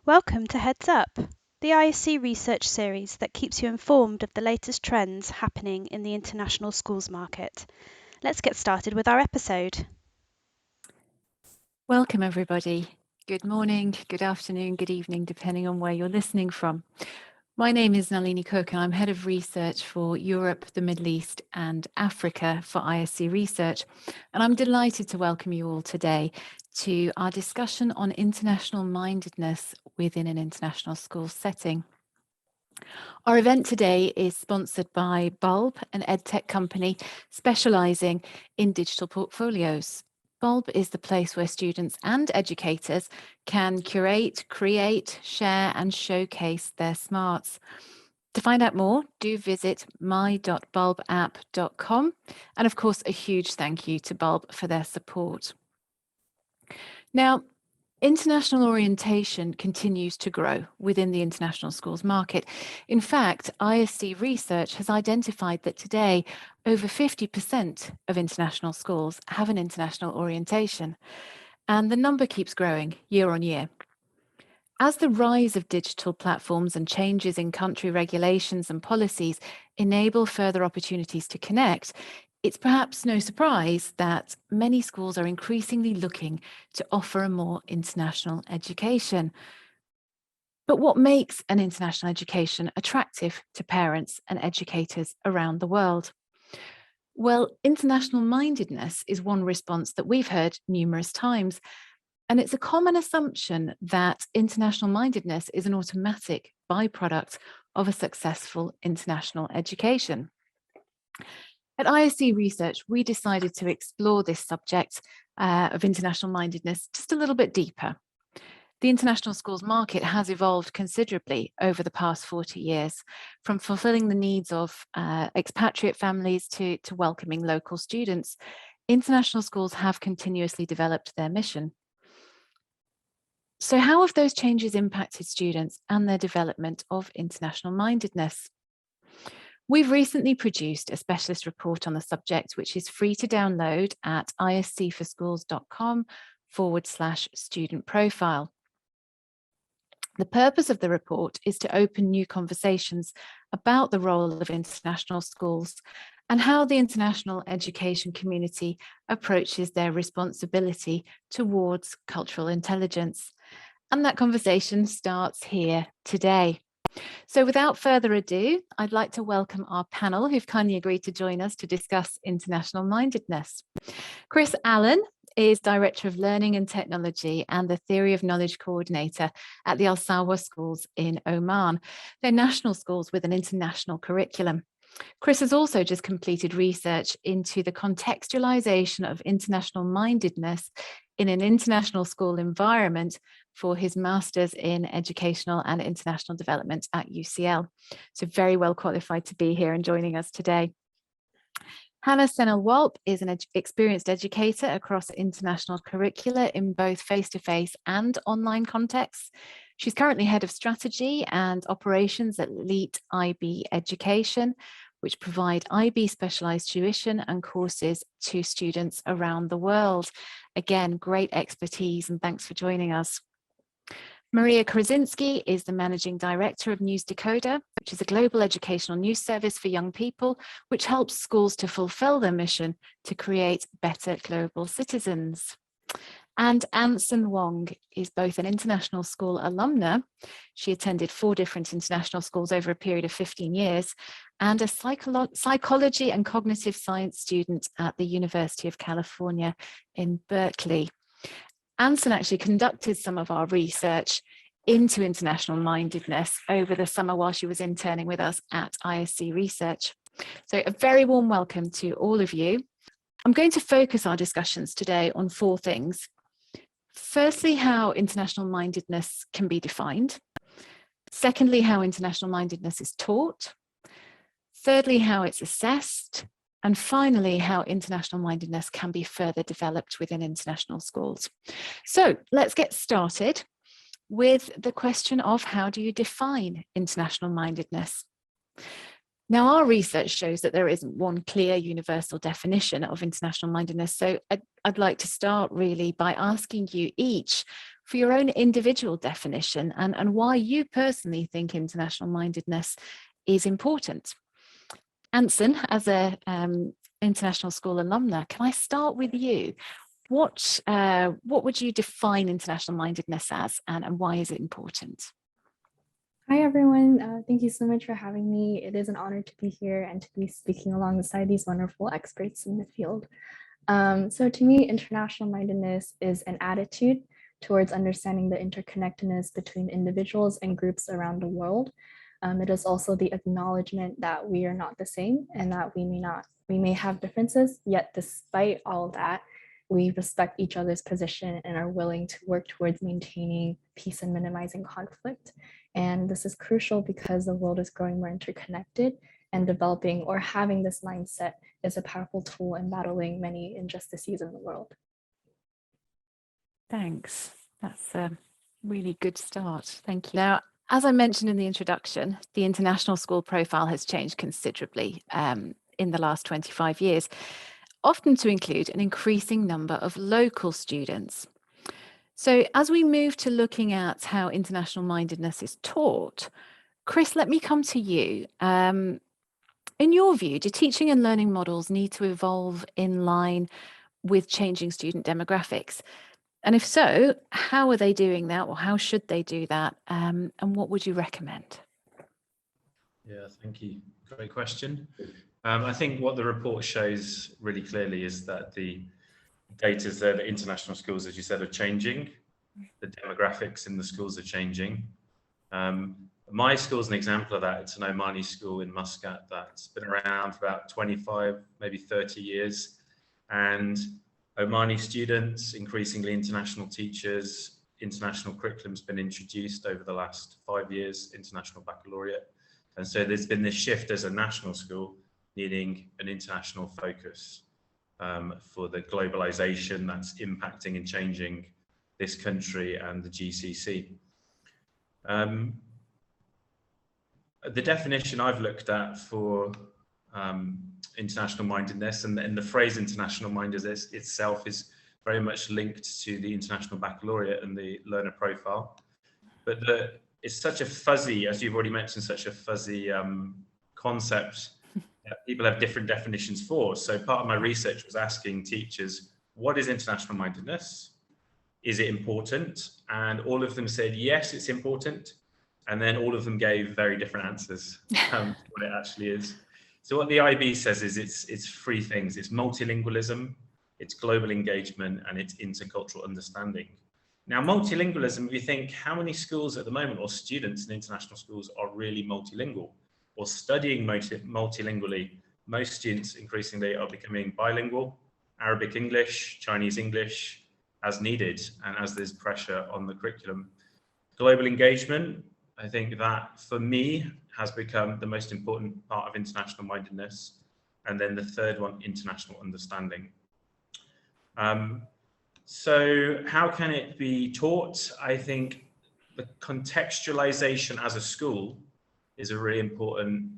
Welcome to Heads Up, the ISC research series that keeps you informed of the latest trends happening in the international schools market. Let's get started with our episode. Welcome, everybody. Good morning, good afternoon, good evening, depending on where you're listening from. My name is Nalini Cook, and I'm Head of Research for Europe, the Middle East, and Africa for ISC Research. And I'm delighted to welcome you all today to our discussion on international mindedness within an international school setting. Our event today is sponsored by Bulb, an edtech company specializing in digital portfolios. Bulb is the place where students and educators can curate, create, share, and showcase their smarts. To find out more, do visit my.bulbapp.com. And of course, a huge thank you to Bulb for their support. Now, international orientation continues to grow within the international schools market. In fact, ISC Research has identified that today over 50% of international schools have an international orientation, and the number keeps growing year on year. As the rise of digital platforms and changes in country regulations and policies enable further opportunities to connect, it's perhaps no surprise that many schools are increasingly looking to offer a more international education. But what makes an international education attractive to parents and educators around the world? Well, international mindedness is one response that we've heard numerous times. And it's a common assumption that international mindedness is an automatic byproduct of a successful international education. At ISC Research, we decided to explore this subject of international mindedness just a little bit deeper. The international schools market has evolved considerably over the past 40 years, from fulfilling the needs of expatriate families to welcoming local students. International schools have continuously developed their mission. So how have those changes impacted students and their development of international mindedness? We've recently produced a specialist report on the subject, which is free to download at iscforschools.com/student profile. The purpose of the report is to open new conversations about the role of international schools and how the international education community approaches their responsibility towards cultural intelligence. And that conversation starts here today. So without further ado, I'd like to welcome our panel who've kindly agreed to join us to discuss international mindedness. Chris Allen is Director of Learning and Technology and the Theory of Knowledge Coordinator at the Sahwa schools in Oman. They're national schools with an international curriculum. Chris has also just completed research into the contextualization of international mindedness in an international school environment for his Master's in Educational and International Development at UCL. So very well qualified to be here and joining us today. Hannah Senel-Walp is an experienced educator across international curricula in both face-to-face and online contexts. She's currently head of strategy and operations at Elite IB Education, which provide IB specialized tuition and courses to students around the world. Again, great expertise, and thanks for joining us. Maria Krasinski is the Managing Director of News Decoder, which is a global educational news service for young people, which helps schools to fulfill their mission to create better global citizens. And Anson Wong is both an international school alumna. She attended 4 different international schools over a period of 15 years, and a psychology and cognitive science student at the University of California in Berkeley. Anson actually conducted some of our research into international mindedness over the summer while she was interning with us at ISC Research. So a very warm welcome to all of you. I'm going to focus our discussions today on 4 things. Firstly, how international mindedness can be defined. Secondly, how international mindedness is taught. Thirdly, how it's assessed. And finally, how international mindedness can be further developed within international schools. So let's get started with the question of how do you define international mindedness? Now, our research shows that there isn't one clear universal definition of international mindedness. So I'd like to start really by asking you each for your own individual definition and why you personally think international mindedness is important. Anson, as a international school alumna, can I start with you? What would you define international mindedness as, and why is it important? Hi, everyone. Thank you so much for having me. It is an honor to be here and to be speaking alongside these wonderful experts in the field. So to me, international mindedness is an attitude towards understanding the interconnectedness between individuals and groups around the world. It is also the acknowledgement that we are not the same and that we may have differences, yet despite all that, we respect each other's position and are willing to work towards maintaining peace and minimizing conflict. And this is crucial because the world is growing more interconnected, and developing or having this mindset is a powerful tool in battling many injustices in the world. Thanks. That's a really good start. Thank you. Now, as I mentioned in the introduction, the international school profile has changed considerably in the last 25 years, often to include an increasing number of local students. So as we move to looking at how international mindedness is taught, Chris, let me come to you. In your view, do teaching and learning models need to evolve in line with changing student demographics? And if so, how are they doing that, or how should they do that? And what would you recommend? Yeah, thank you. Great question. I think what the report shows really clearly is that the data is there that international schools, as you said, are changing. The demographics in the schools are changing. My school is an example of that. It's an Omani school in Muscat that's been around for about 25, maybe 30 years. And Omani students, increasingly international teachers, international curriculum's been introduced over the last 5 years, international baccalaureate. And so there's been this shift as a national school needing an international focus for the globalization that's impacting and changing this country and the GCC. The definition I've looked at for international mindedness, and the phrase international mindedness itself is very much linked to the international baccalaureate and the learner profile. But it's such a fuzzy, as you've already mentioned, such a fuzzy concept that people have different definitions for. So part of my research was asking teachers, what is international mindedness? Is it important? And all of them said, yes, it's important. And then all of them gave very different answers to what it actually is. So what the IB says is it's three things. It's multilingualism, it's global engagement, and it's intercultural understanding. Now, multilingualism, if you think how many schools at the moment, or students in international schools, are really multilingual or studying multilingually. Most students increasingly are becoming bilingual, Arabic English, Chinese English, as needed, and as there's pressure on the curriculum. Global engagement, I think that for me has become the most important part of international mindedness. And then the third one, international understanding. So how can it be taught? I think the contextualization as a school is a really important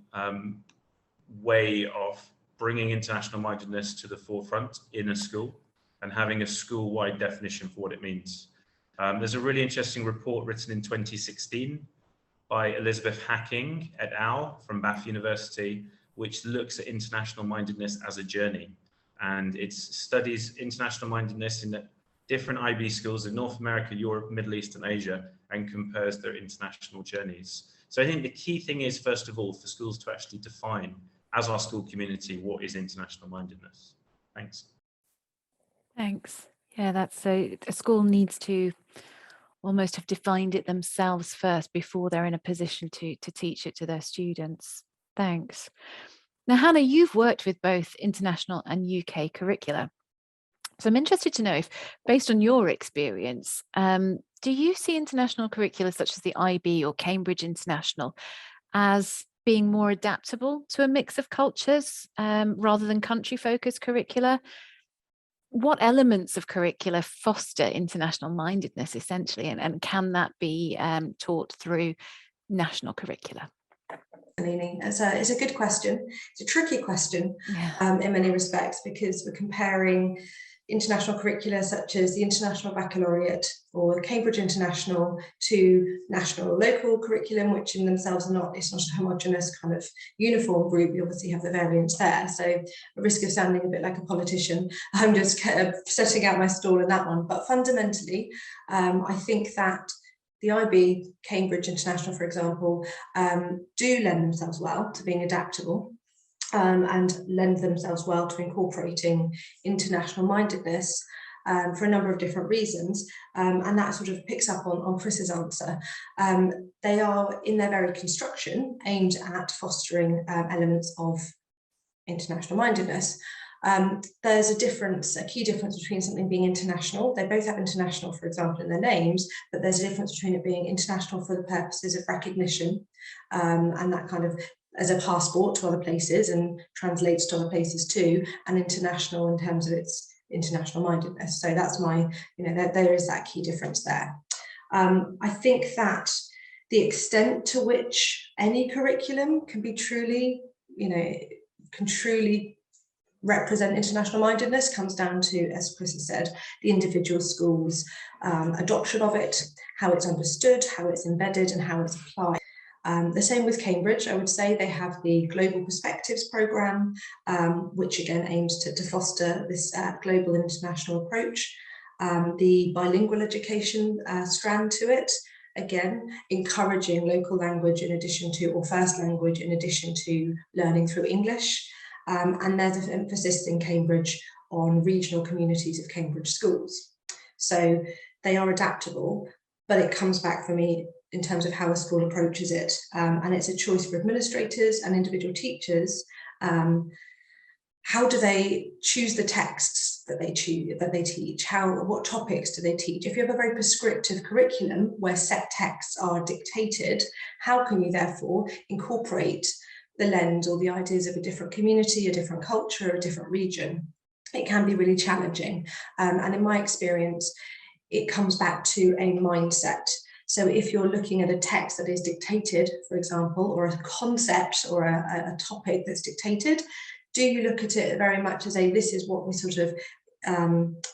way of bringing international mindedness to the forefront in a school and having a school-wide definition for what it means. There's a really interesting report written in 2016 by Elizabeth Hacking et al. From Bath University, which looks at international mindedness as a journey. And it studies international mindedness in different IB schools in North America, Europe, Middle East, and Asia, and compares their international journeys. So I think the key thing is, first of all, for schools to actually define, as our school community, what is international mindedness. Thanks. Thanks. Yeah, that's a school needs to almost have defined it themselves first before they're in a position to teach it to their students. Thanks. Now, Hannah, you've worked with both international and UK curricula. So I'm interested to know if, based on your experience, do you see international curricula such as the IB or Cambridge International as being more adaptable to a mix of cultures rather than country-focused curricula? What elements of curricula foster international mindedness, essentially, and can that be taught through national curricula? It's a good question. It's a tricky question in many respects, because we're comparing international curricula such as the International Baccalaureate or Cambridge International to national or local curriculum, which in themselves are not, it's not a homogenous kind of uniform group. You obviously have the variance there. So at risk of sounding a bit like a politician, I'm just setting out my stall in that one. But fundamentally, I think that the IB, Cambridge International, for example, do lend themselves well to being adaptable. And lend themselves well to incorporating international mindedness for a number of different reasons. And that sort of picks up on Chris's answer. They are, in their very construction, aimed at fostering elements of international mindedness. There's a key difference between something being international. They both have international, for example, in their names, but there's a difference between it being international for the purposes of recognition and that kind of as a passport to other places and translates to other places too, and international in terms of its international mindedness. So that's my, there is that key difference there. I think that the extent to which any curriculum can be truly, can truly represent international mindedness comes down to, as Chris has said, the individual school's adoption of it, how it's understood, how it's embedded, and how it's applied. The same with Cambridge. I would say they have the Global Perspectives programme, which again aims to foster this global international approach. The bilingual education strand to it, again, encouraging local language in addition to, or first language in addition to learning through English. And there's an emphasis in Cambridge on regional communities of Cambridge schools. So they are adaptable, but it comes back for me in terms of how a school approaches it. And it's a choice for administrators and individual teachers. How do they choose the texts that they teach? What topics do they teach? If you have a very prescriptive curriculum where set texts are dictated, how can you therefore incorporate the lens or the ideas of a different community, a different culture, a different region? It can be really challenging. And in my experience, it comes back to a mindset. So if you're looking at a text that is dictated, for example, or a concept or a topic that's dictated, do you look at it very much as this is what we sort of,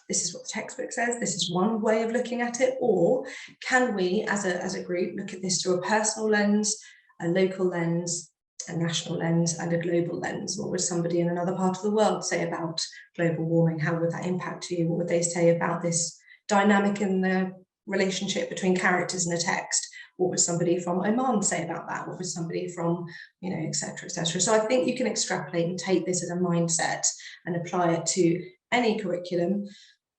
this is what the textbook says, this is one way of looking at it? Or can we, as a group, look at this through a personal lens, a local lens, a national lens, and a global lens? What would somebody in another part of the world say about global warming? How would that impact you? What would they say about this dynamic in the relationship between characters in a text? What would somebody from Oman say about that? What would somebody from, et cetera, et cetera. So I think you can extrapolate and take this as a mindset and apply it to any curriculum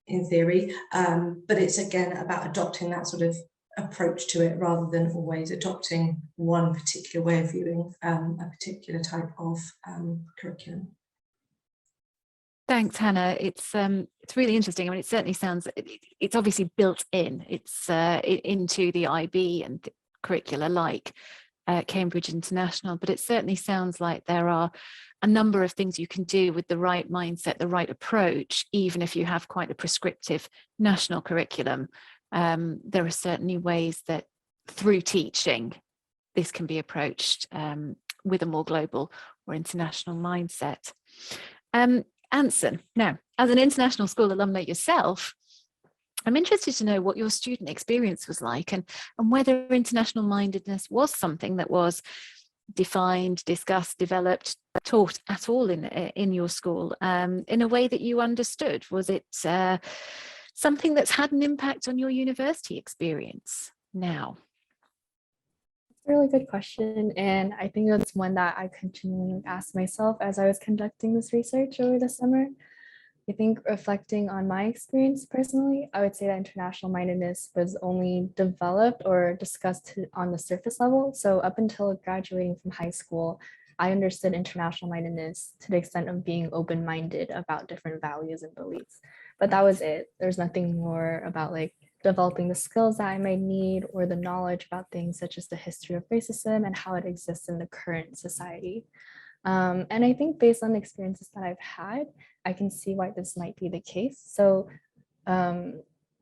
in theory. But it's again about adopting that sort of approach to it rather than always adopting one particular way of viewing a particular type of curriculum. Thanks, Hannah. It's really interesting. I mean, it certainly sounds, it's obviously built in. It's into the IB and curricula like Cambridge International, but it certainly sounds like there are a number of things you can do with the right mindset, the right approach, even if you have quite a prescriptive national curriculum. There are certainly ways that through teaching, this can be approached with a more global or international mindset. Anson, now, as an international school alumna yourself, I'm interested to know what your student experience was like and whether international mindedness was something that was defined, discussed, developed, taught at all in your school in a way that you understood. Was it something that's had an impact on your university experience now? A really good question, and I think that's one that I continually asked myself as I was conducting this research over the summer. I think reflecting on my experience personally, I would say that international mindedness was only developed or discussed on the surface level. So up until graduating from high school, I understood international mindedness to the extent of being open-minded about different values and beliefs. But that was it. There's nothing more about developing the skills that I might need or the knowledge about things such as the history of racism and how it exists in the current society. And I think based on the experiences that I've had, I can see why this might be the case. So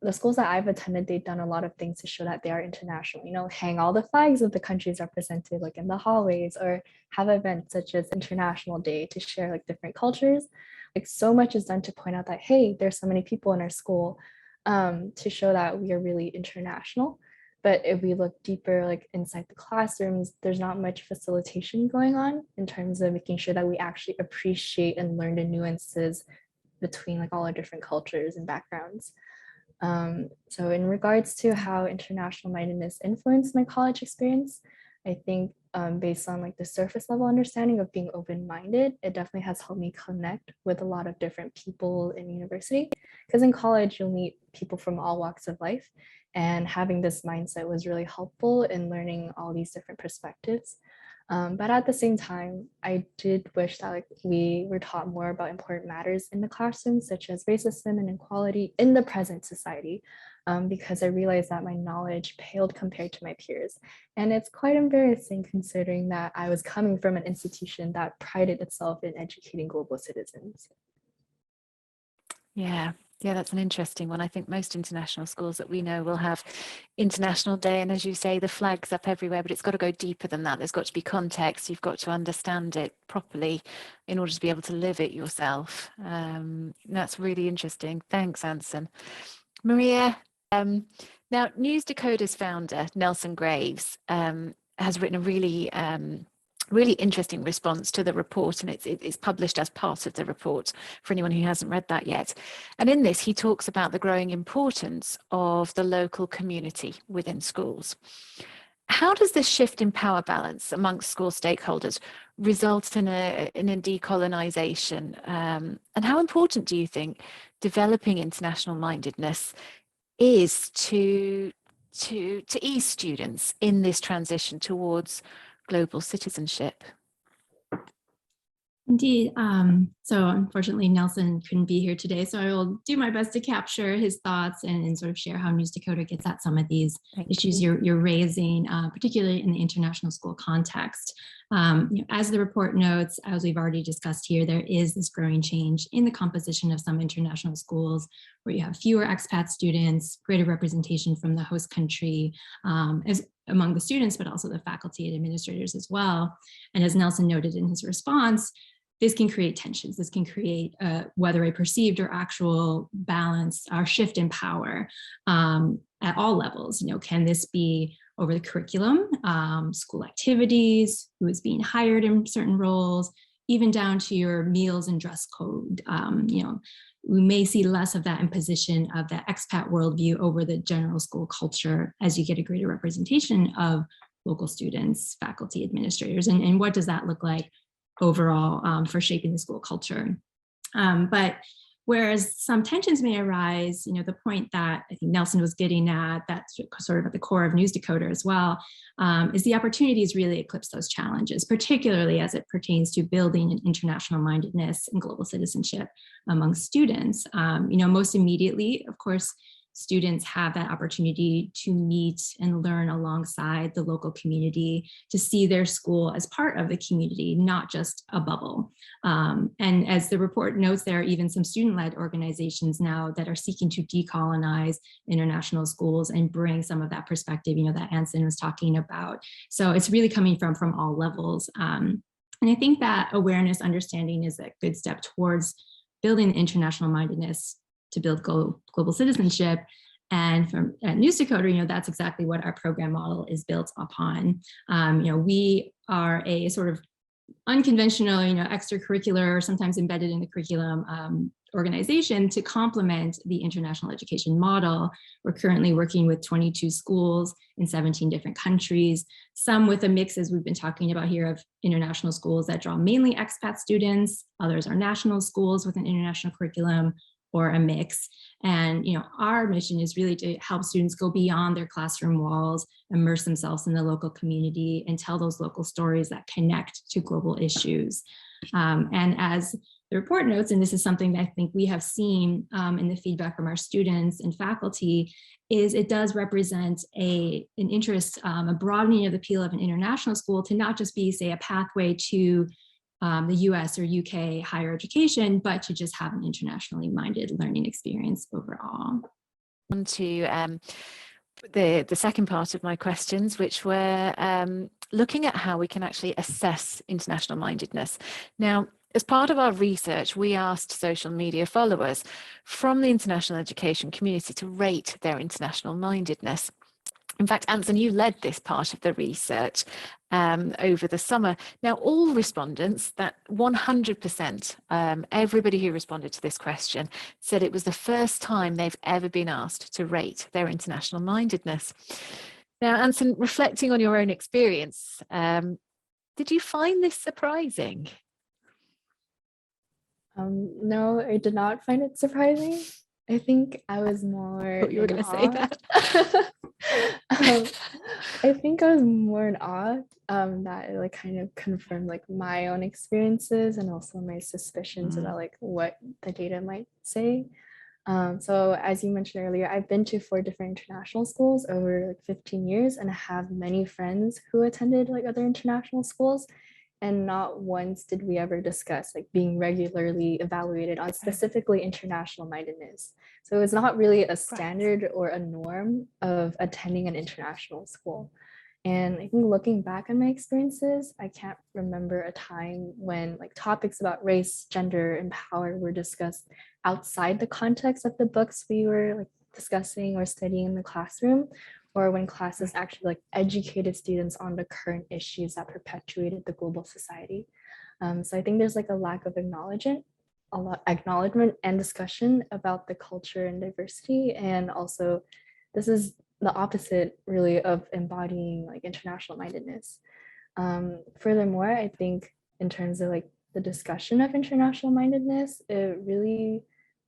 the schools that I've attended, they've done a lot of things to show that they are international, you know, hang all the flags of the countries represented like in the hallways, or have events such as International Day to share like different cultures. Like so much is done to point out that, hey, there's so many people in our school, to show that we are really international. But if we look deeper, like inside the classrooms, there's not much facilitation going on in terms of making sure that we actually appreciate and learn the nuances between like all our different cultures and backgrounds. So in regards to how international mindedness influenced my college experience, I think based on like the surface level understanding of being open-minded, it definitely has helped me connect with a lot of different people in university. Because in college, you'll meet people from all walks of life. And having this mindset was really helpful in learning all these different perspectives. But at the same time, I did wish that like we were taught more about important matters in the classroom, such as racism and inequality in the present society, because I realized that my knowledge paled compared to my peers. And it's quite embarrassing considering that I was coming from an institution that prided itself in educating global citizens. Yeah, that's an interesting one. I think most international schools that we know will have International Day, and as you say, the flag's up everywhere, but it's got to go deeper than that. There's got to be context. You've got to understand it properly in order to be able to live it yourself. That's really interesting. Thanks, Anson. Maria, now News Decoder's founder, Nelson Graves, has written a really interesting response to the report, and it's published as part of the report for anyone who hasn't read that yet. And in this, he talks about the growing importance of the local community within schools. How does this shift in power balance amongst school stakeholders result in a decolonization? And how important do you think developing international mindedness is to ease students in this transition towards global citizenship? Indeed. So unfortunately, Nelson couldn't be here today, so I will do my best to capture his thoughts and sort of share how News Decoder gets at some of these issues you're raising, particularly in the international school context. As the report notes, as we've already discussed here, there is this growing change in the composition of some international schools where you have fewer expat students, greater representation from the host country, as among the students, but also the faculty and administrators as well. And as Nelson noted in his response, this can create tensions. This can create whether a perceived or actual balance or shift in power at all levels. Can this be over the curriculum, school activities, who is being hired in certain roles, even down to your meals and dress code. We may see less of that imposition of the expat worldview over the general school culture as you get a greater representation of local students, faculty, administrators, and what does that look like overall for shaping the school culture. But whereas some tensions may arise, the point that I think Nelson was getting at, that's sort of at the core of News Decoder as well, is the opportunities really eclipse those challenges, particularly as it pertains to building an international mindedness and global citizenship among students. Most immediately, of course, students have that opportunity to meet and learn alongside the local community, to see their school as part of the community, not just a bubble. And as the report notes, there are even some student-led organizations now that are seeking to decolonize international schools and bring some of that perspective, that Anson was talking about. So it's really coming from all levels. And I think that awareness, understanding is a good step towards building international mindedness to build global citizenship. And at News Decoder, that's exactly what our program model is built upon. We are a sort of unconventional, extracurricular, or sometimes embedded in the curriculum organization to complement the international education model. We're currently working with 22 schools in 17 different countries, some with a mix, as we've been talking about here, of international schools that draw mainly expat students, others are national schools with an international curriculum, or a mix. And our mission is really to help students go beyond their classroom walls, immerse themselves in the local community, and tell those local stories that connect to global issues. And as the report notes, and this is something that I think we have seen in the feedback from our students and faculty, is it does represent an interest, a broadening of the appeal of an international school to not just be, say, a pathway to the US or UK higher education, but to just have an internationally minded learning experience overall. on to the second part of my questions, which were looking at how we can actually assess international mindedness. Now, as part of our research, we asked social media followers from the international education community to rate their international mindedness. In fact, Anson, you led this part of the research over the summer. Now, all respondents, that 100%, everybody who responded to this question said it was the first time they've ever been asked to rate their international mindedness. Now, Anson, reflecting on your own experience, did you find this surprising? No, I did not find it surprising. I think I was more. I thought you were going to say that. I think I was more in awe that it like kind of confirmed like my own experiences and also my suspicions about like what the data might say. So as you mentioned earlier, I've been to 4 different international schools over like 15 years and I have many friends who attended like other international schools. And not once did we ever discuss like being regularly evaluated on specifically international mindedness. So it's not really a standard or a norm of attending an international school. And I think looking back on my experiences, I can't remember a time when like topics about race, gender, and power were discussed outside the context of the books we were like discussing or studying in the classroom, or when classes actually like educated students on the current issues that perpetuated the global society. So I think there's like a lack of acknowledgement and discussion about the culture and diversity. And also this is the opposite really of embodying like international mindedness. Furthermore, I think in terms of like the discussion of international mindedness, it really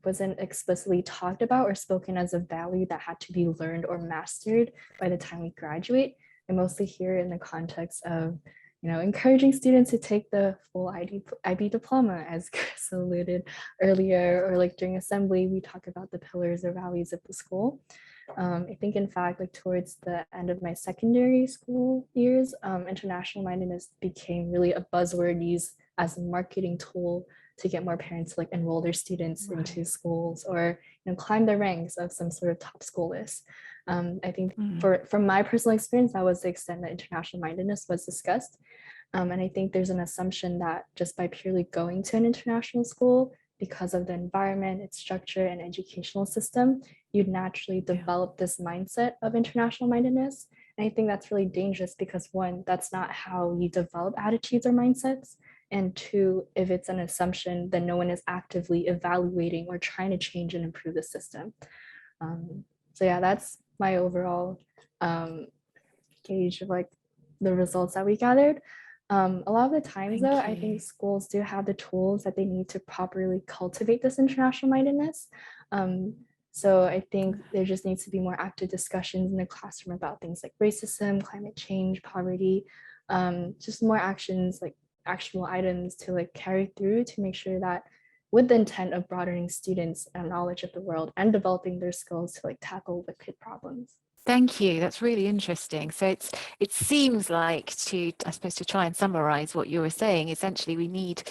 wasn't explicitly talked about or spoken as a value that had to be learned or mastered by the time we graduate. I mostly hear it in the context of, you know, encouraging students to take the full IB diploma, as Chris alluded earlier, or like during assembly, we talk about the pillars or values of the school. I think in fact, like towards the end of my secondary school years, international mindedness became really a buzzword used as a marketing tool to get more parents to like enroll their students into schools or, you know, climb the ranks of some sort of top school list. I think from my personal experience, that was the extent that international mindedness was discussed. And I think there's an assumption that just by purely going to an international school, because of the environment, its structure, and educational system, you'd naturally develop this mindset of international mindedness. And I think that's really dangerous because 1, that's not how you develop attitudes or mindsets. And 2, if it's an assumption, then no one is actively evaluating or trying to change and improve the system. So yeah, that's my overall gauge of like the results that we gathered. A lot of the times though, I think schools do have the tools that they need to properly cultivate this international mindedness. So I think there just needs to be more active discussions in the classroom about things like racism, climate change, poverty, just more actions, like actionable items to like carry through to make sure that with the intent of broadening students' knowledge of the world and developing their skills to like tackle wicked problems. Thank you. That's really interesting. So it seems like to try and summarize what you were saying, essentially we need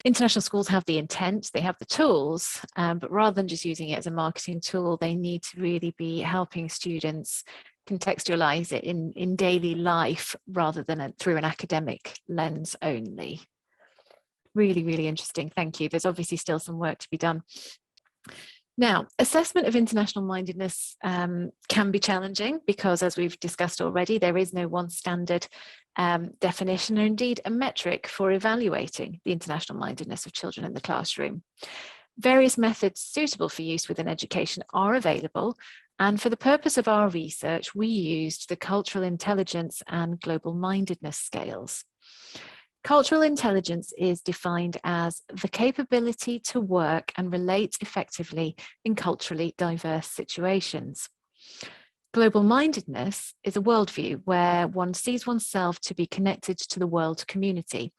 international schools have the intent, they have the tools, but rather than just using it as a marketing tool, they need to really be helping students contextualize it in daily life rather than through an academic lens only. Really, really interesting. Thank you. There's obviously still some work to be done. Now, assessment of international mindedness can be challenging because, as we've discussed already, there is no one standard definition or indeed a metric for evaluating the international mindedness of children in the classroom. Various methods suitable for use within education are available, and for the purpose of our research, we used the Cultural Intelligence and Global Mindedness scales. Cultural intelligence is defined as the capability to work and relate effectively in culturally diverse situations. Global mindedness is a worldview where one sees oneself to be connected to the world community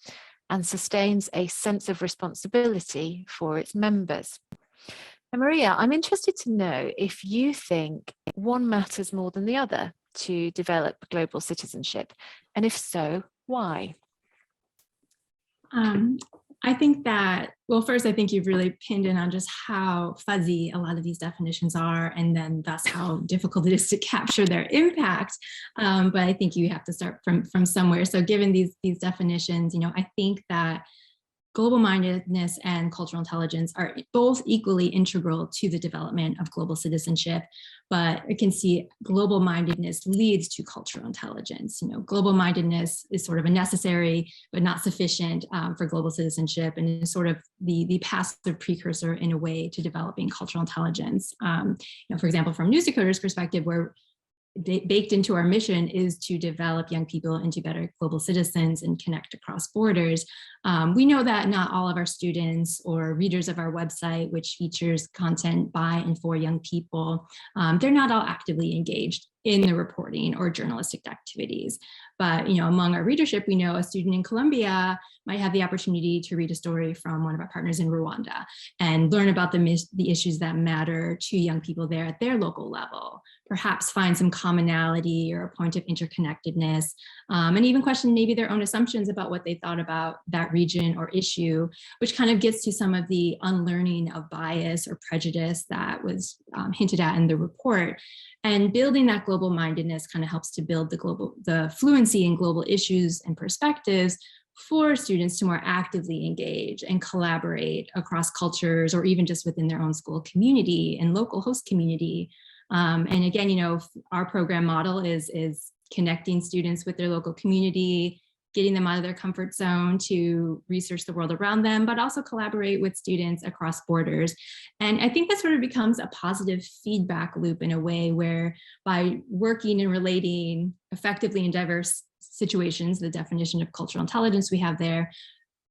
and sustains a sense of responsibility for its members. And Maria, I'm interested to know if you think one matters more than the other to develop global citizenship, and if so, why? I think that, well, first, I think you've really pinned in on just how fuzzy a lot of these definitions are, and then thus how difficult it is to capture their impact. But I think you have to start from somewhere. So given these definitions, I think that global mindedness and cultural intelligence are both equally integral to the development of global citizenship, but I can see global mindedness leads to cultural intelligence. Global mindedness is sort of a necessary but not sufficient for global citizenship, and is sort of the passive precursor in a way to developing cultural intelligence. For example, from News Decoder's perspective, where baked into our mission is to develop young people into better global citizens and connect across borders. We know that not all of our students or readers of our website, which features content by and for young people, they're not all actively engaged in the reporting or journalistic activities. But among our readership, we know a student in Colombia might have the opportunity to read a story from one of our partners in Rwanda and learn about the issues that matter to young people there at their local level, perhaps find some commonality or a point of interconnectedness, and even question maybe their own assumptions about what they thought about that region or issue, which kind of gets to some of the unlearning of bias or prejudice that was hinted at in the report. And building that global mindedness kind of helps to build the fluency in global issues and perspectives for students to more actively engage and collaborate across cultures, or even just within their own school community and local host community. And again, our program model is connecting students with their local community, getting them out of their comfort zone to research the world around them, but also collaborate with students across borders. And I think that sort of becomes a positive feedback loop in a way where, by working and relating effectively in diverse situations, the definition of cultural intelligence we have there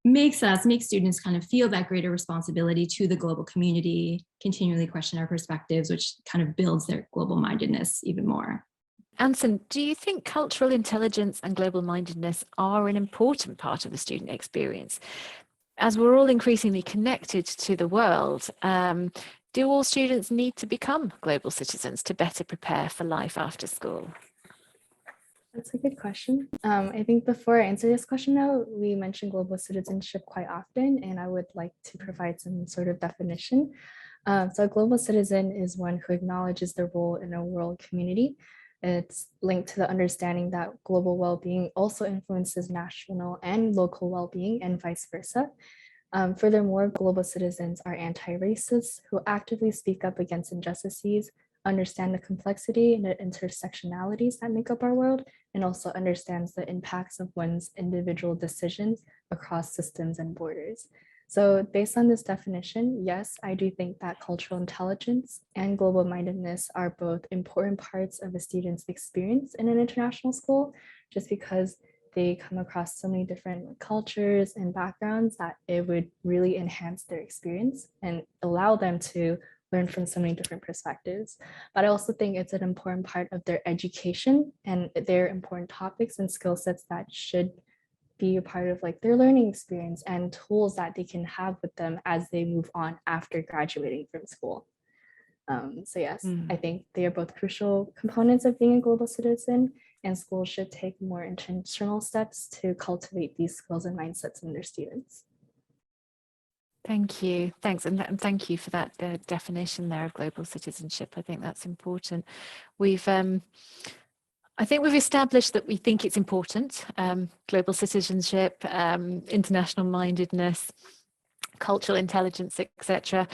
makes students kind of feel that greater responsibility to the global community, continually question our perspectives, which kind of builds their global mindedness even more. Anson, do you think cultural intelligence and global mindedness are an important part of the student experience? As we're all increasingly connected to the world, do all students need to become global citizens to better prepare for life after school? That's a good question. I think before I answer this question, though, we mentioned global citizenship quite often, and I would like to provide some sort of definition. So a global citizen is one who acknowledges their role in a world community. It's linked to the understanding that global well-being also influences national and local well-being, and vice versa. Furthermore, global citizens are anti-racists who actively speak up against injustices, understand the complexity and the intersectionalities that make up our world, and also understands the impacts of one's individual decisions across systems and borders. So based on this definition, yes, I do think that cultural intelligence and global mindedness are both important parts of a student's experience in an international school, just because they come across so many different cultures and backgrounds that it would really enhance their experience and allow them to learn from so many different perspectives. But I also think it's an important part of their education, and their important topics and skill sets that should be a part of their learning experience and tools that they can have with them as they move on after graduating from school. So yes, I think they are both crucial components of being a global citizen, and schools should take more intentional steps to cultivate these skills and mindsets in their students. Thank you. Thanks. And thank you for that definition there of global citizenship. I think that's important. I think we've established that we think it's important, global citizenship, international mindedness, cultural intelligence, etc.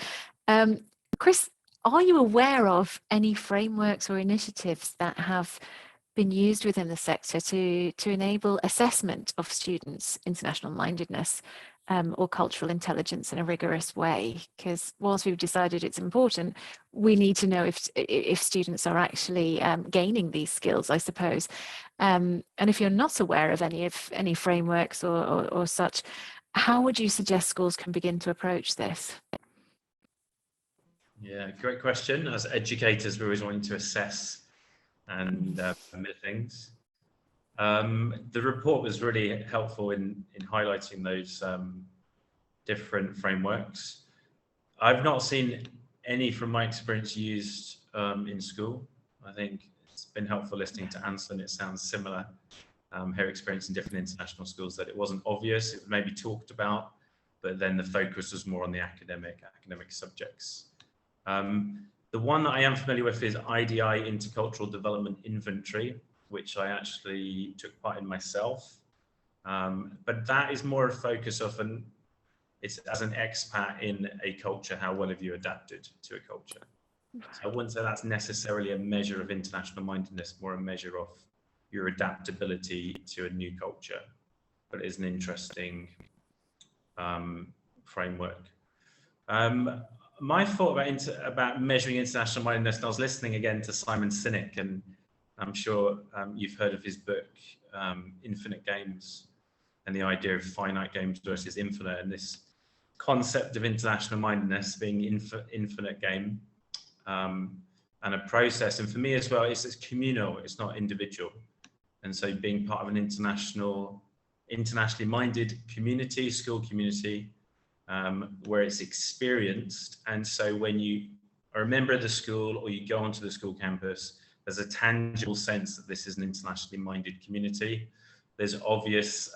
Chris, are you aware of any frameworks or initiatives that have been used within the sector to enable assessment of students' international mindedness or cultural intelligence in a rigorous way? Because whilst we've decided it's important, we need to know if students are actually gaining these skills, I suppose. And if you're not aware of any frameworks or such, how would you suggest schools can begin to approach this? Yeah, great question. As educators, we're always wanting to assess and permit things. The report was really helpful in highlighting those different frameworks. I've not seen any from my experience used in school. I think it's been helpful listening to Anson. It sounds similar, her experience in different international schools, that it wasn't obvious. It was maybe talked about, but then the focus was more on the academic subjects. The one that I am familiar with is IDI Intercultural Development Inventory, which I actually took part in myself. But that is more a focus of it's as an expat in a culture, how well have you adapted to a culture? So I wouldn't say that's necessarily a measure of international mindedness, more a measure of your adaptability to a new culture, but it is an interesting framework. My thought about measuring international mindedness, and I was listening again to Simon Sinek, and I'm sure you've heard of his book, Infinite Games, and the idea of finite games versus infinite, and this concept of international mindedness being infinite game, and a process. And for me as well, it's communal, it's not individual. And so being part of an internationally minded community, school community, where it's experienced. And so when you are a member of the school or you go onto the school campus, there's a tangible sense that this is an internationally minded community. There's obvious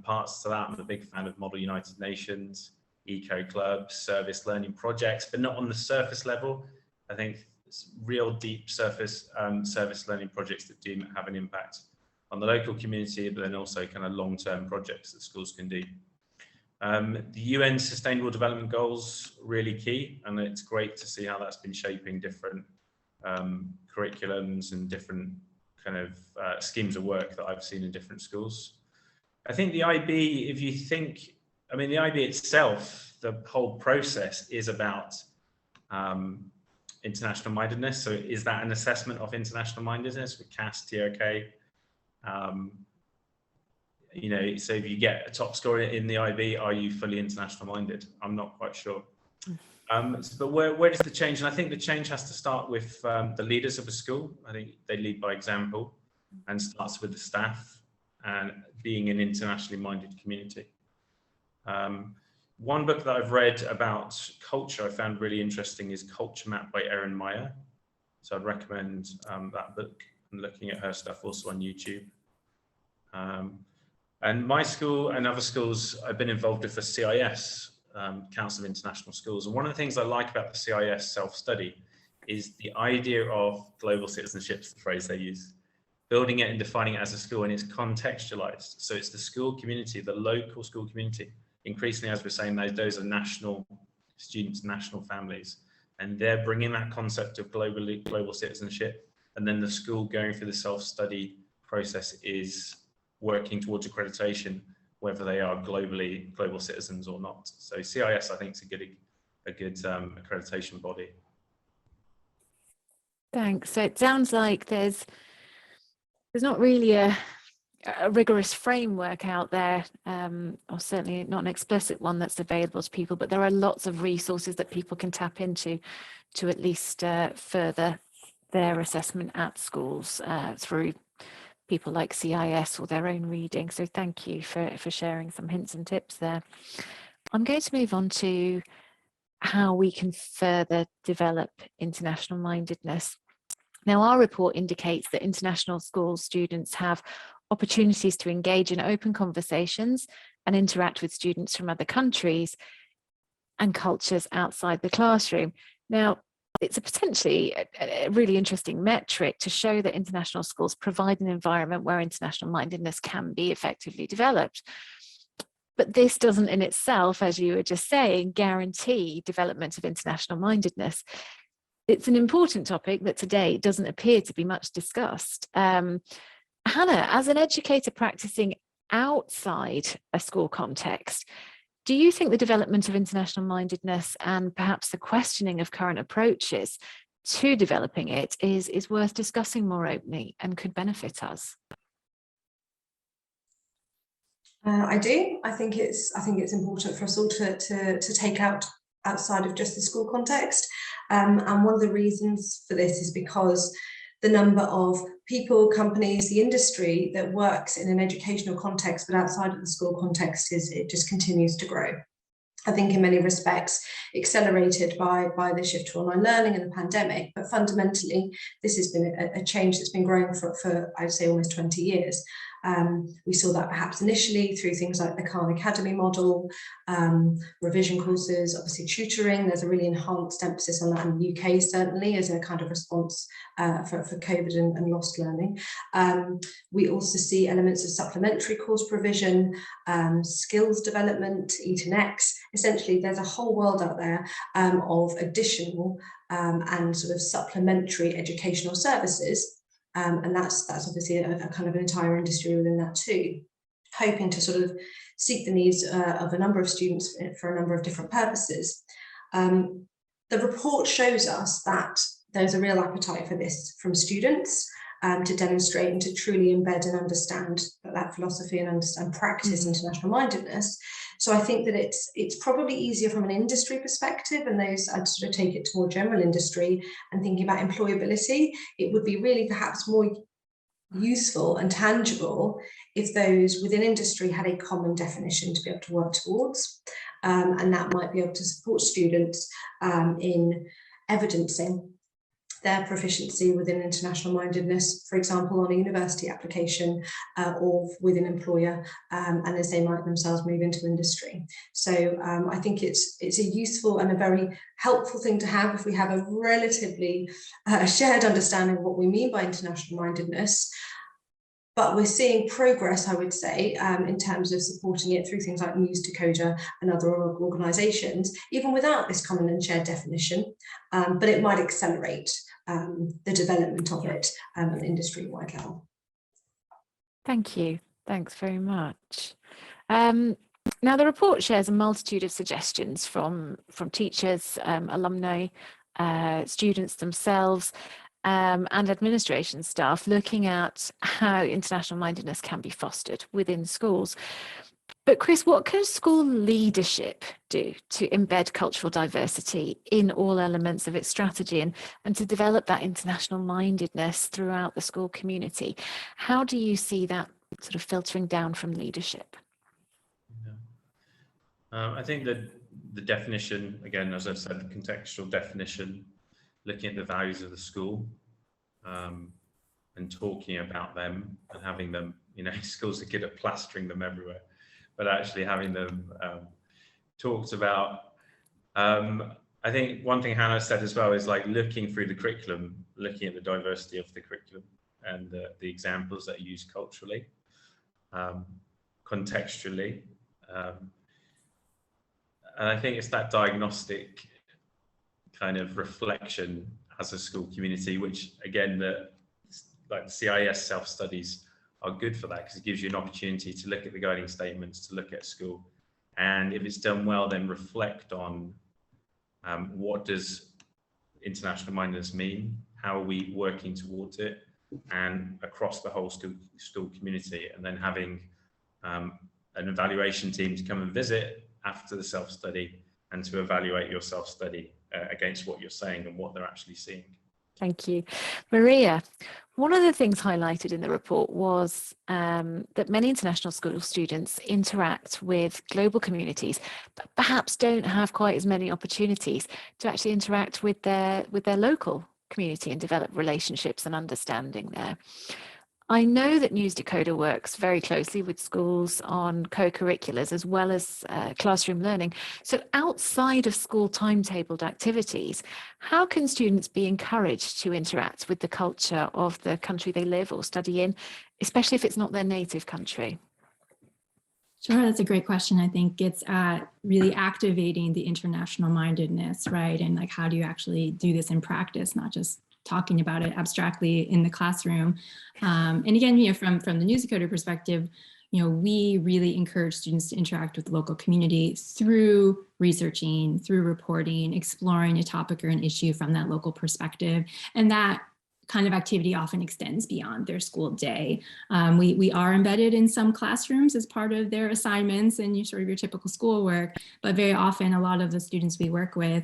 parts to that. I'm a big fan of Model United Nations, eco clubs, service learning projects, but not on the surface level. I think it's real deep surface service learning projects that do have an impact on the local community, but then also kind of long-term projects that schools can do. The UN Sustainable Development Goals, really key, and it's great to see how that's been shaping different curriculums and different kind of schemes of work that I've seen in different schools. I think the IB, if you think, I mean, the IB itself, the whole process is about international mindedness. So is that an assessment of international mindedness with CAS, TRK? You know, so if you get a top score in the IB, are you fully international minded? I'm not quite sure. But where does the change? And I think the change has to start with the leaders of a school. I think they lead by example, and starts with the staff and being an internationally minded community. One book that I've read about culture I found really interesting is Culture Map by Erin Meyer. So I'd recommend that book, and looking at her stuff also on YouTube. And my school and other schools I've been involved with the CIS, Council of International Schools. And one of the things I like about the CIS self-study is the idea of global citizenship, the phrase they use, building it and defining it as a school, and it's contextualized. So it's the school community, the local school community. Increasingly, as we're saying, those are national students, national families, and they're bringing that concept of global citizenship. And then the school going through the self-study process is working towards accreditation, whether they are global citizens or not. So CIS, I think, is a good accreditation body. Thanks. So it sounds like there's not really a rigorous framework out there, or certainly not an explicit one that's available to people, but there are lots of resources that people can tap into to at least further their assessment at schools through people like CIS or their own reading. So thank you for sharing some hints and tips there. I'm going to move on to how we can further develop international mindedness. Now, our report indicates that international school students have opportunities to engage in open conversations and interact with students from other countries and cultures outside the classroom. Now, it's a potentially a really interesting metric to show that international schools provide an environment where international mindedness can be effectively developed. But this doesn't in itself, as you were just saying, guarantee development of international mindedness. It's an important topic that today doesn't appear to be much discussed. Hannah, as an educator practicing outside a school context, do you think the development of international mindedness and perhaps the questioning of current approaches to developing it is worth discussing more openly and could benefit us? I do. I think it's important for us all to take outside of just the school context. And one of the reasons for this is because the number of people, companies, the industry that works in an educational context but outside of the school context it just continues to grow. I think in many respects accelerated by the shift to online learning and the pandemic, but fundamentally this has been a change that's been growing for I'd say almost 20 years. We saw that perhaps initially through things like the Khan Academy model, revision courses, obviously tutoring. There's a really enhanced emphasis on that in the UK, certainly, as a kind of response for COVID and lost learning. We also see elements of supplementary course provision, skills development, Eat&X. Essentially, there's a whole world out there of additional and sort of supplementary educational services. And that's obviously a kind of an entire industry within that too, hoping to sort of seek the needs of a number of students for a number of different purposes. The report shows us that there's a real appetite for this from students, to demonstrate and to truly embed and understand that philosophy and understand practice international mindedness. So I think that it's probably easier from an industry perspective, and those I'd sort of take it to more general industry and thinking about employability. It would be really perhaps more useful and tangible if those within industry had a common definition to be able to work towards, and that might be able to support students in evidencing their proficiency within international mindedness, for example, on a university application or with an employer, and as they might themselves move into industry. So I think it's a useful and a very helpful thing to have if we have a relatively shared understanding of what we mean by international mindedness. But we're seeing progress, I would say, in terms of supporting it through things like News Decoder and other organisations, even without this common and shared definition, but it might accelerate the development of it at an industry-wide level. Thank you. Thanks very much. Now, the report shares a multitude of suggestions from teachers, alumni, students themselves, and administration staff, looking at how international mindedness can be fostered within schools. But Chris, what can school leadership do to embed cultural diversity in all elements of its strategy and to develop that international mindedness throughout the school community? How do you see that sort of filtering down from leadership? I think that the definition, again, as I've said, the contextual definition, looking at the values of the school and talking about them and having them, schools are good at plastering them everywhere, but actually having them talked about. I think one thing Hannah said as well is like looking through the curriculum, looking at the diversity of the curriculum and the examples that are used culturally, contextually. And I think it's that diagnostic kind of reflection as a school community, which again, like the CIS self-studies are good for that, because it gives you an opportunity to look at the guiding statements, to look at school, and if it's done well, then reflect on what does international mindedness mean, how are we working towards it, and across the whole school community, and then having an evaluation team to come and visit after the self-study and to evaluate your self-study against what you're saying and what they're actually seeing. Thank you. Maria, one of the things highlighted in the report was that many international school students interact with global communities, but perhaps don't have quite as many opportunities to actually interact with their local community and develop relationships and understanding there. I know that News Decoder works very closely with schools on co-curriculars as well as classroom learning. So outside of school timetabled activities, how can students be encouraged to interact with the culture of the country they live or study in, especially if it's not their native country? Sure, that's a great question. I think it's at really activating the international mindedness, right? And like, how do you actually do this in practice, not just talking about it abstractly in the classroom. And again, from the News Decoder perspective, we really encourage students to interact with the local community through researching, through reporting, exploring a topic or an issue from that local perspective. And that kind of activity often extends beyond their school day. We are embedded in some classrooms as part of their assignments and your typical schoolwork, but very often a lot of the students we work with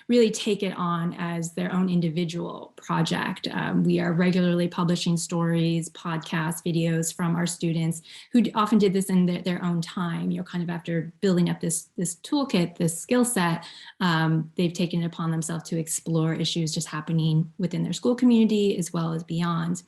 really take it on as their own individual project. We are regularly publishing stories, podcasts, videos from our students who often did this in their own time, kind of after building up this toolkit, this skill set, they've taken it upon themselves to explore issues just happening within their school community as well as beyond.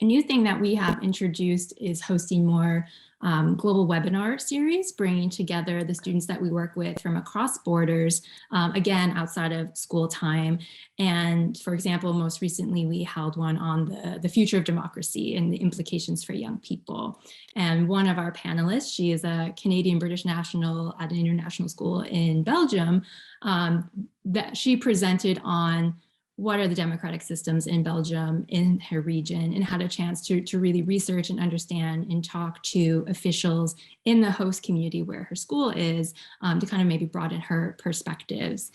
A new thing that we have introduced is hosting more global webinar series, bringing together the students that we work with from across borders, again, outside of school time. And for example, most recently, we held one on the future of democracy and the implications for young people. And one of our panelists, she is a Canadian British national at an international school in Belgium, that she presented on what are the democratic systems in Belgium, in her region, and had a chance to really research and understand and talk to officials in the host community where her school is, to kind of maybe broaden her perspectives.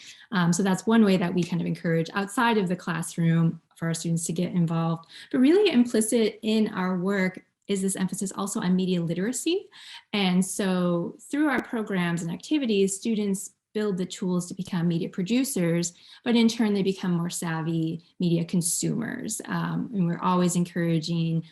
So that's one way that we kind of encourage outside of the classroom for our students to get involved. But really implicit in our work is this emphasis also on media literacy. And so through our programs and activities, students build the tools to become media producers, but in turn they become more savvy media consumers. And we're always encouraging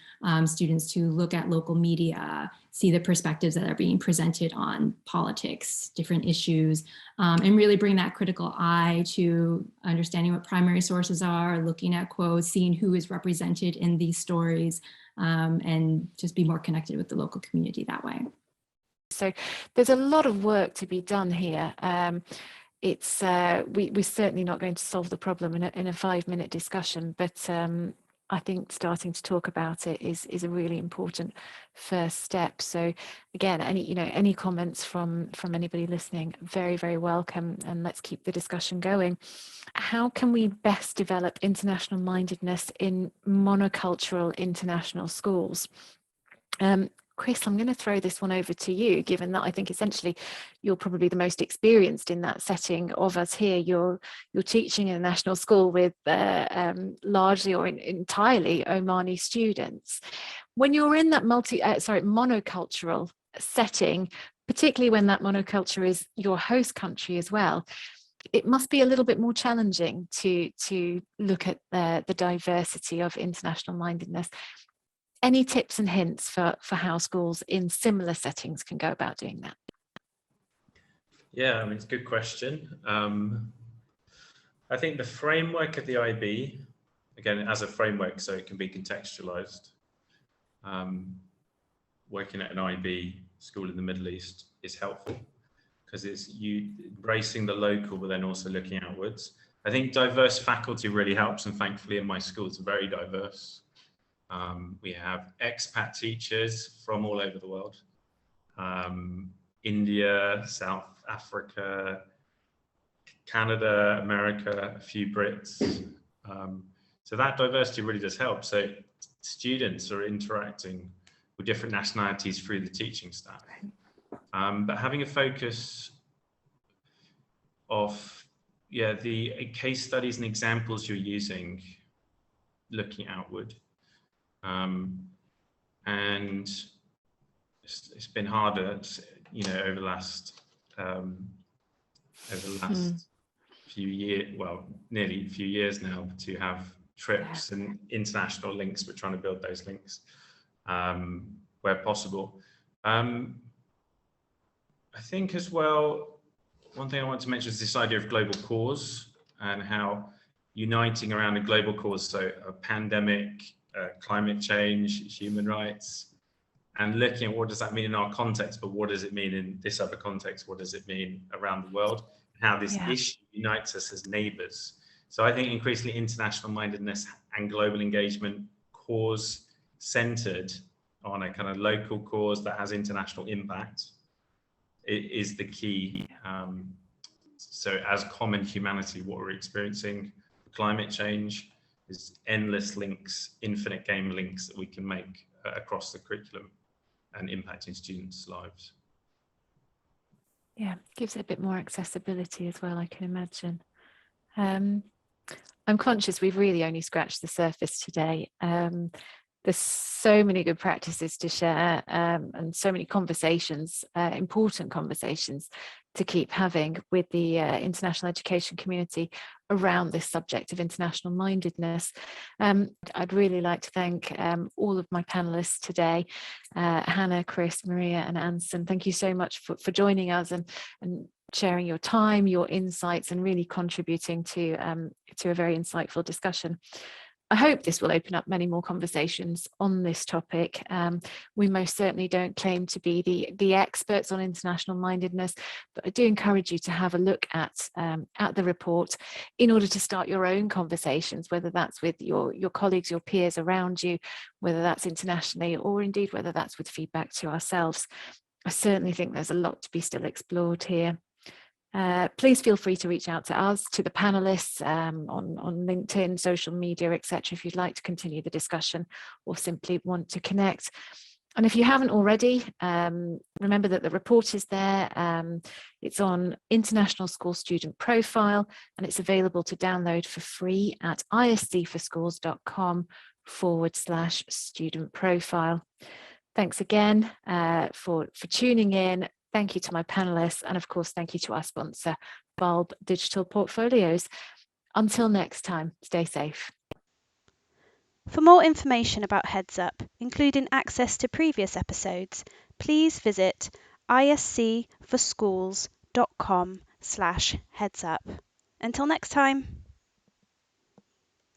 students to look at local media, see the perspectives that are being presented on politics, different issues, and really bring that critical eye to understanding what primary sources are, looking at quotes, seeing who is represented in these stories, and just be more connected with the local community that way. So there's a lot of work to be done here. We're certainly not going to solve the problem in a 5-minute discussion, but I think starting to talk about it is a really important first step. So again, any comments from anybody listening, very, very welcome, and let's keep the discussion going. How can we best develop international mindedness in monocultural international schools? Chris, I'm going to throw this one over to you, given that I think essentially you're probably the most experienced in that setting of us here. You're teaching in a national school with largely or entirely Omani students. When you're in that monocultural setting, particularly when that monoculture is your host country as well, it must be a little bit more challenging to look at the diversity of international mindedness. Any tips and hints for how schools in similar settings can go about doing that? Yeah, I mean, it's a good question. I think the framework of the IB, again, as a framework, so it can be contextualized. Working at an IB school in the Middle East is helpful because it's you embracing the local, but then also looking outwards. I think diverse faculty really helps, and thankfully in my school it's very diverse. We have expat teachers from all over the world, India, South Africa, Canada, America, a few Brits. So that diversity really does help. So students are interacting with different nationalities through the teaching staff. But having a focus of, the case studies and examples you're using, looking outward. And it's been harder, over the last few years, well, nearly a few years now, to have trips and international links. We're trying to build those links where possible. I think as well, one thing I want to mention is this idea of global cause and how uniting around a global cause, so a pandemic, climate change, human rights, and looking at what does that mean in our context, but what does it mean in this other context? What does it mean around the world? And how this issue unites us as neighbours. So I think increasingly international mindedness and global engagement, cause centered on a kind of local cause that has international impact, is the key. So as common humanity, what we're experiencing, climate change, is endless links, infinite game links that we can make across the curriculum and impacting students' lives. Yeah, gives it a bit more accessibility as well, I can imagine. I'm conscious we've really only scratched the surface today. There's so many good practices to share, and so many conversations, important conversations to keep having with the international education community around this subject of international mindedness. I'd really like to thank all of my panelists today, Hannah, Chris, Maria and Anson. Thank you so much for joining us and sharing your time, your insights, and really contributing to a very insightful discussion. I hope this will open up many more conversations on this topic. We most certainly don't claim to be the experts on international mindedness, but I do encourage you to have a look at the report in order to start your own conversations, whether that's with your colleagues, your peers around you, whether that's internationally, or indeed whether that's with feedback to ourselves. I certainly think there's a lot to be still explored here. Please feel free to reach out to us, to the panelists on LinkedIn, social media, etc., if you'd like to continue the discussion or simply want to connect. And if you haven't already, remember that the report is there. It's on International School Student Profile, and it's available to download for free at iscforsschools.com/student profile. Thanks again for tuning in. Thank you to my panelists, and of course, thank you to our sponsor, Bulb Digital Portfolios. Until next time, stay safe. For more information about Heads Up, including access to previous episodes, please visit iscforschools.com/headsup. Until next time.